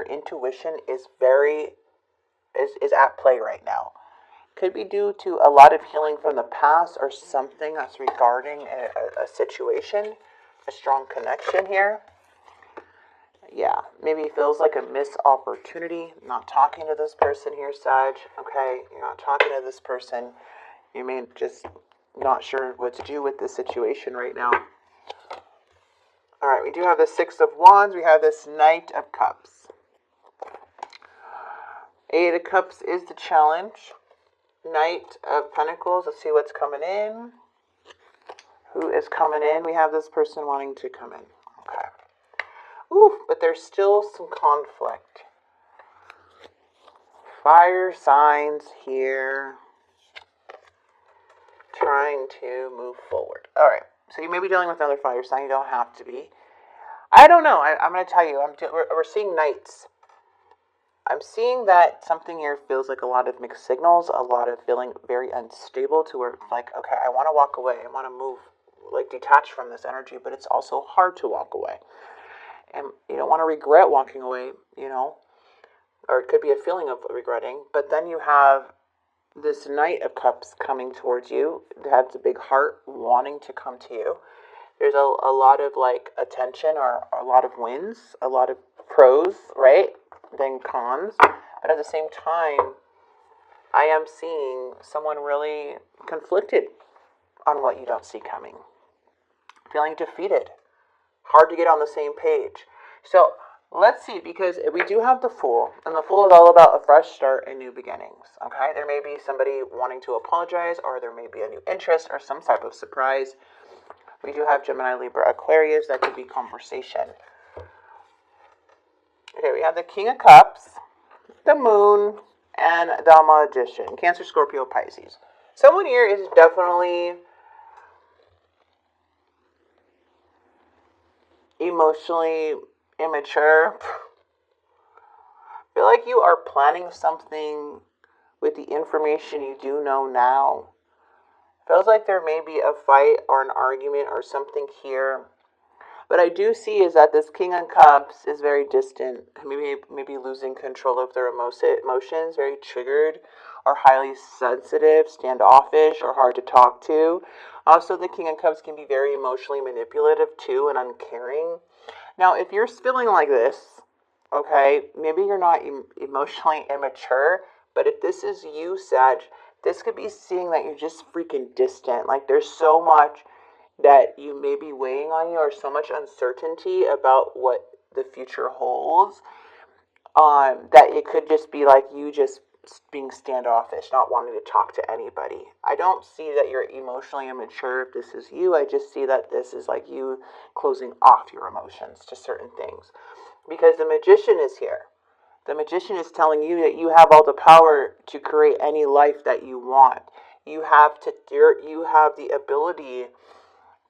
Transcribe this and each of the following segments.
your intuition is at play right now. Could be due to a lot of healing from the past or something that's regarding a situation, a strong connection here. Yeah, maybe it feels like a missed opportunity. Not talking to this person here, Sag. Okay, you're not talking to this person. You may just not sure what to do with this situation right now. All right, we do have the Six of Wands. We have this Knight of Cups. Eight of Cups is the challenge. Knight of Pentacles. Let's see what's coming in. Who is coming in? We have this person wanting to come in. Okay. Ooh, but there's still some conflict. Fire signs here. Trying to move forward. All right. So you may be dealing with another fire sign. You don't have to be. I don't know. I'm going to tell you. We're seeing knights. I'm seeing that something here feels like a lot of mixed signals, a lot of feeling very unstable to where it's like, okay, I want to walk away. I want to move, like detach from this energy, but it's also hard to walk away. And you don't want to regret walking away, you know, or it could be a feeling of regretting. But then you have this Knight of Cups coming towards you. It has a big heart wanting to come to you. There's a lot of like attention or a lot of wins, a lot of pros, right? Then cons. But at the same time, I am seeing someone really conflicted on what you don't see coming. Feeling defeated. Hard to get on the same page. So let's see, because we do have the Fool, and the Fool is all about a fresh start and new beginnings. Okay, there may be somebody wanting to apologize, or there may be a new interest or some type of surprise. We do have Gemini, Libra, Aquarius. That could be conversation. Okay, we have the King of Cups, the Moon, and the Magician. Cancer, Scorpio, Pisces. Someone here is definitely emotionally immature. Feel like you are planning something with the information you do know now. Feels like there may be a fight or an argument or something here. What I do see is that this King of Cups is very distant. Maybe losing control of their emotions, very triggered or highly sensitive, standoffish, or hard to talk to. Also, the King of Cups can be very emotionally manipulative too and uncaring. Now, if you're feeling like this, okay, maybe you're not emotionally immature, but if this is you, Sag, this could be seeing that you're just freaking distant. Like there's so much that you may be weighing on you, or so much uncertainty about what the future holds, that it could just be like you just being standoffish, not wanting to talk to anybody. I don't see that you're emotionally immature if this is you. I just see that this is like you closing off your emotions to certain things. Because the Magician is here. The Magician is telling you that you have all the power to create any life that you want. You have the ability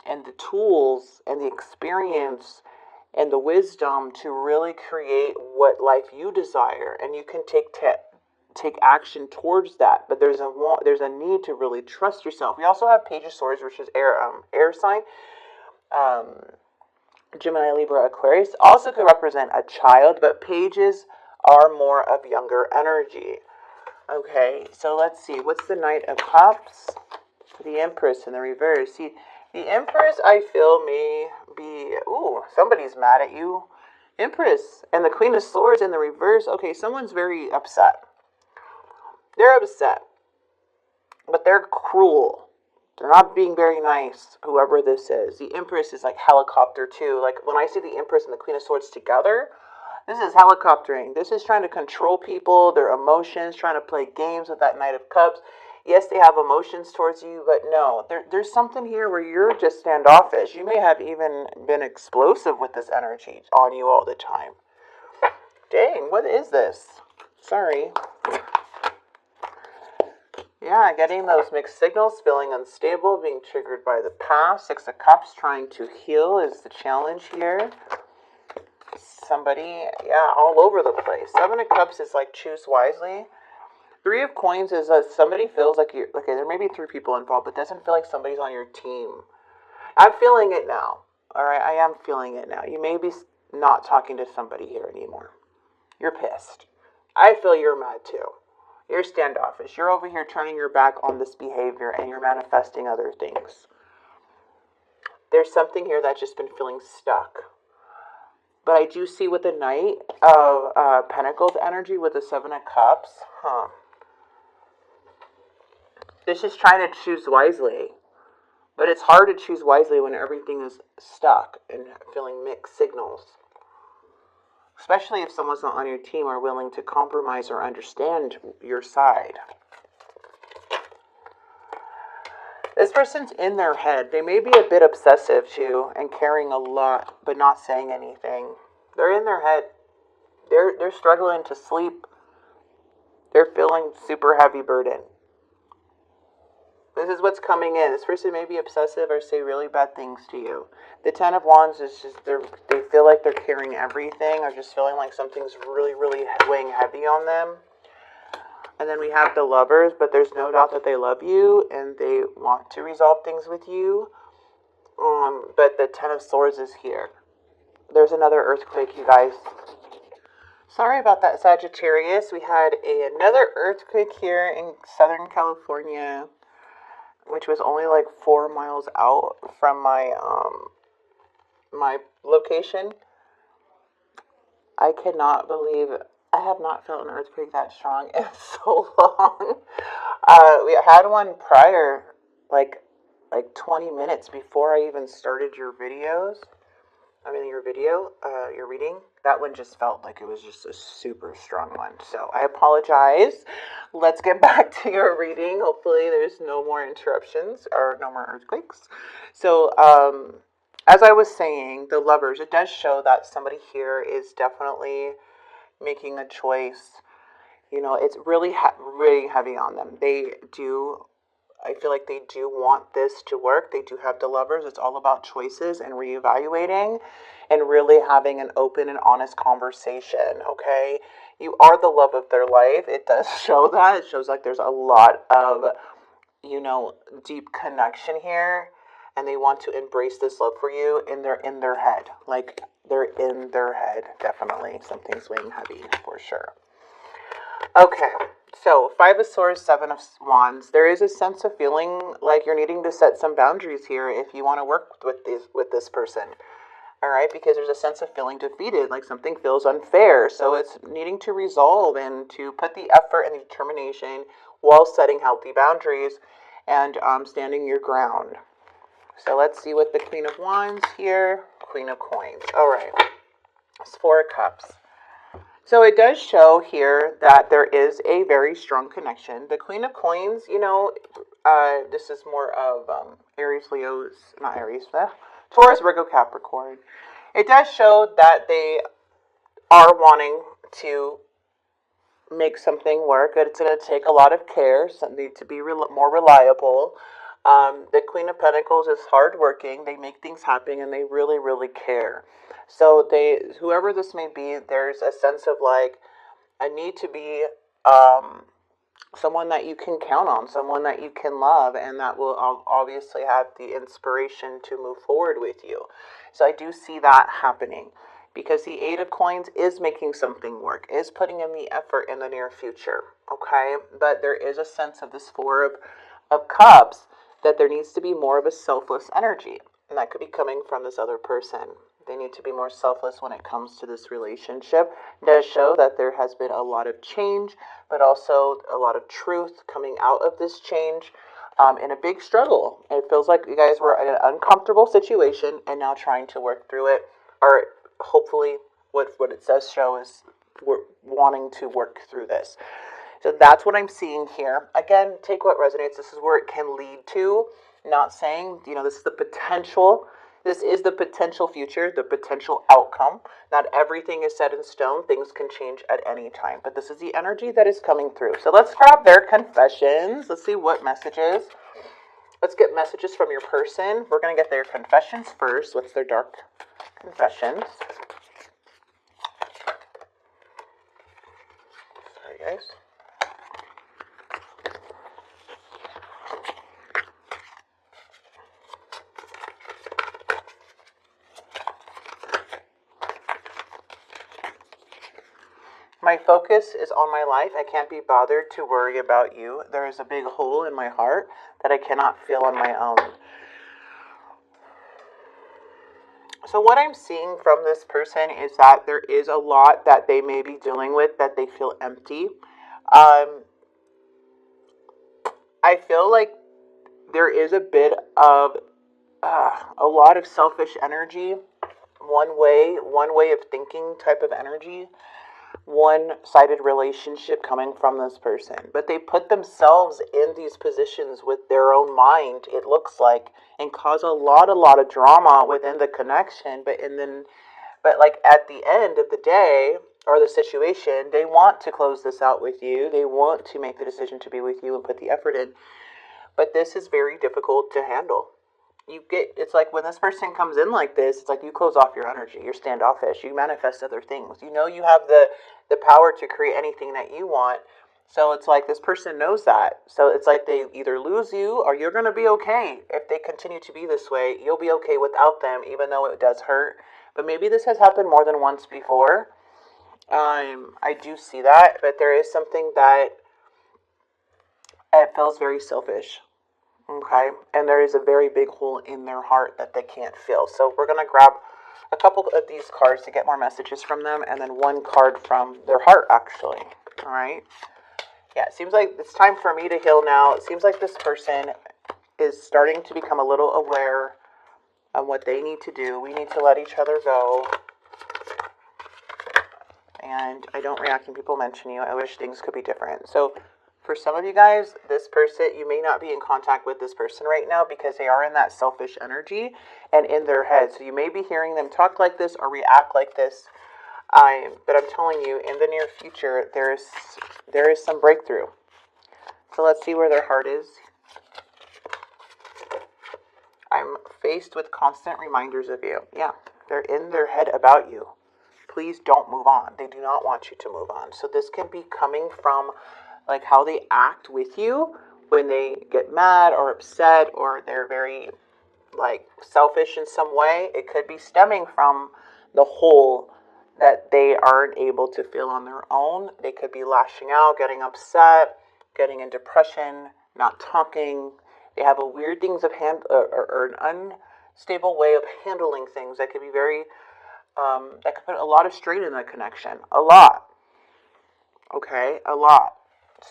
and the tools and the experience and the wisdom to really create what life you desire, and you can take action towards that. But there's a need to really trust yourself. We also have Page of Swords, which is air sign. Gemini, Libra, Aquarius also could represent a child, but pages are more of younger energy. Okay, so let's see. What's the Knight of Cups? The Empress in the reverse. See, the Empress, I feel, may be... Ooh, somebody's mad at you. Empress and the Queen of Swords in the reverse. Okay, someone's very upset. They're upset. But they're cruel. They're not being very nice, whoever this is. The Empress is like helicopter too. Like when I see the Empress and the Queen of Swords together, this is helicoptering. This is trying to control people, their emotions, trying to play games with that Knight of Cups. Yes, they have emotions towards you, but no, there's something here where you're just standoffish. You may have even been explosive with this energy on you all the time. Dang, what is this? Sorry. Yeah, getting those mixed signals, feeling unstable, being triggered by the past. Six of Cups, trying to heal is the challenge here. Somebody, yeah, all over the place. Seven of Cups is like choose wisely. Three of Coins is somebody feels like you're, okay, there may be three people involved, but doesn't feel like somebody's on your team. I'm feeling it now. All right, I am feeling it now. You may be not talking to somebody here anymore. You're pissed. I feel you're mad too. You're standoffish. You're over here turning your back on this behavior and you're manifesting other things. There's something here that's just been feeling stuck. But I do see with the Knight of Pentacles energy with the Seven of Cups. This is trying to choose wisely. But it's hard to choose wisely when everything is stuck and feeling mixed signals. Especially if someone's not on your team or willing to compromise or understand your side. This person's in their head. They may be a bit obsessive too and caring a lot but not saying anything. They're in their head. They're struggling to sleep. They're feeling super heavy burden. This is what's coming in. This person may be obsessive or say really bad things to you. The Ten of Wands is just, they feel like they're carrying everything or just feeling like something's really, really weighing heavy on them. And then we have the Lovers, but there's no doubt that they love you and they want to resolve things with you. But the Ten of Swords is here. There's another earthquake, you guys. Sorry about that, Sagittarius. We had another earthquake here in Southern California, which was only like 4 miles out from my my location. I cannot believe I have not felt an earthquake that strong in so long. We had one prior, like 20 minutes before I even started your videos. Your reading. That one just felt like it was just a super strong one. So I apologize. Let's get back to your reading. Hopefully there's no more interruptions or no more earthquakes. So as I was saying, the Lovers, it does show that somebody here is definitely making a choice. You know, it's really heavy on them. I feel like they do want this to work. They do have the Lovers. It's all about choices and reevaluating and really having an open and honest conversation, okay? You are the love of their life. It does show that. It shows like there's a lot of, deep connection here. And they want to embrace this love for you. And they're in their head. Like, they're in their head, definitely. Something's weighing heavy, for sure. Okay. So, Five of Swords, Seven of Wands. There is a sense of feeling like you're needing to set some boundaries here if you want to work with this person. All right, because there's a sense of feeling defeated, like something feels unfair. So it's needing to resolve and to put the effort and the determination while setting healthy boundaries and standing your ground. So let's see what the Queen of Wands here, Queen of Coins. All right, it's Four of Cups. So it does show here that there is a very strong connection. The Queen of Coins, this is more of Taurus, Virgo, Capricorn. It does show that they are wanting to make something work. It's going to take a lot of care, something to be more reliable. The Queen of Pentacles is hardworking. They make things happen and they really, really care. So whoever this may be, there's a sense of like, I need to be someone that you can count on, someone that you can love, and that will obviously have the inspiration to move forward with you. So I do see that happening because the Eight of Coins is making something work, is putting in the effort in the near future, okay? But there is a sense of this Four of Cups that there needs to be more of a selfless energy, and that could be coming from this other person. They need to be more selfless when it comes to this relationship. It does show that there has been a lot of change, but also a lot of truth coming out of this change in a big struggle. It feels like you guys were in an uncomfortable situation and now trying to work through it, or hopefully what it does show is we're wanting to work through this. So that's what I'm seeing here. Again, take what resonates. This is where it can lead to. Not saying, this is the potential. This is the potential future, the potential outcome. Not everything is set in stone. Things can change at any time. But this is the energy that is coming through. So let's grab their confessions. Let's see what messages. Let's get messages from your person. We're going to get their confessions first. What's their dark confessions? Sorry, guys. My focus is on my life. I can't be bothered to worry about you. There is a big hole in my heart that I cannot fill on my own. So what I'm seeing from this person is that there is a lot that they may be dealing with that they feel empty. I feel like there is a bit of a lot of selfish energy, one way of thinking type of energy, one-sided relationship coming from this person. But they put themselves in these positions with their own mind, it looks like, and cause a lot of drama within the connection. But like at the end of the day or the situation, they want to close this out with you. They want to make the decision to be with you and put the effort in. But this is very difficult to handle. It's like when this person comes in like this, it's like you close off your energy. You're standoffish. You manifest other things. You know you have the power to create anything that you want. So it's like this person knows that. So it's like they either lose you or you're going to be okay. If they continue to be this way, you'll be okay without them, even though it does hurt. But maybe this has happened more than once before. I do see that, but there is something that it feels very selfish. Okay, and there is a very big hole in their heart that they can't fill. So we're going to grab a couple of these cards to get more messages from them, and then one card from their heart, actually. All right. Yeah, it seems like it's time for me to heal now. It seems like this person is starting to become a little aware of what they need to do. We need to let each other go. And I don't react when people mention you. I wish things could be different. So for some of you guys, this person, you may not be in contact with this person right now because they are in that selfish energy and in their head. So you may be hearing them talk like this or react like this. But I'm telling you, in the near future, there is some breakthrough. So let's see where their heart is. I'm faced with constant reminders of you. Yeah, they're in their head about you. Please don't move on. They do not want you to move on. So this can be coming from like how they act with you when they get mad or upset, or they're very like selfish in some way. It could be stemming from the hole that they aren't able to fill on their own. They could be lashing out, getting upset, getting in depression, not talking. They have a weird things of or an unstable way of handling things that could be very that could put a lot of strain in the connection. A lot. Okay, a lot.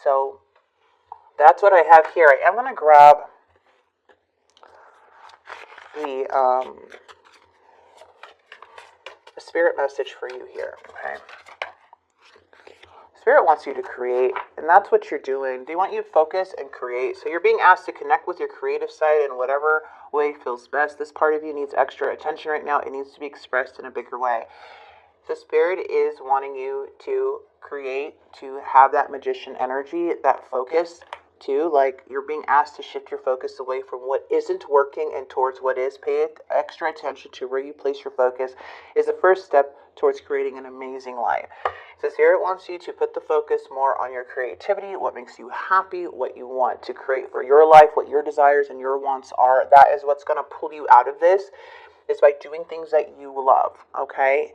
So that's what I have here. I am going to grab the spirit message for you here. Okay. Spirit wants you to create, and that's what you're doing. They want you to focus and create. So you're being asked to connect with your creative side in whatever way feels best. This part of you needs extra attention right now. It needs to be expressed in a bigger way. So Spirit is wanting you to create, to have that magician energy, that focus too. Like you're being asked to shift your focus away from what isn't working and towards what is. Pay extra attention to where you place your focus is the first step towards creating an amazing life. So Spirit wants you to put the focus more on your creativity, what makes you happy, what you want to create for your life, what your desires and your wants are. That is what's going to pull you out of this, is by doing things that you love, okay?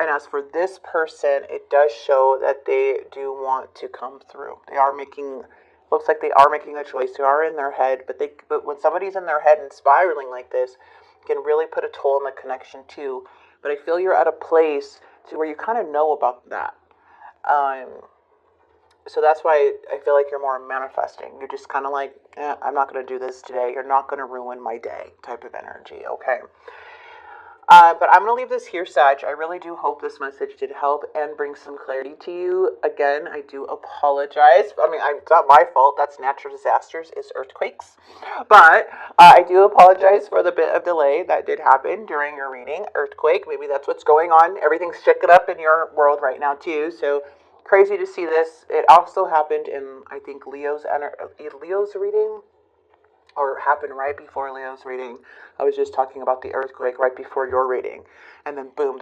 And as for this person, it does show that they do want to come through. They are making, looks like they are making a choice. They are in their head, but when somebody's in their head and spiraling like this, it can really put a toll on the connection too. But I feel you're at a place to where you kind of know about that. So that's why I feel like you're more manifesting. You're just kind of like, I'm not going to do this today. You're not going to ruin my day type of energy, okay? But I'm going to leave this here, Sag. I really do hope this message did help and bring some clarity to you. Again, I do apologize. I mean, it's not my fault. That's natural disasters, it's earthquakes. But I do apologize for the bit of delay that did happen during your reading. Earthquake, maybe that's what's going on. Everything's shaken up in your world right now, too. So crazy to see this. It also happened in, I think, Leo's reading. Or happened right before Leo's reading. I was just talking about the earthquake right before your reading. And then boom.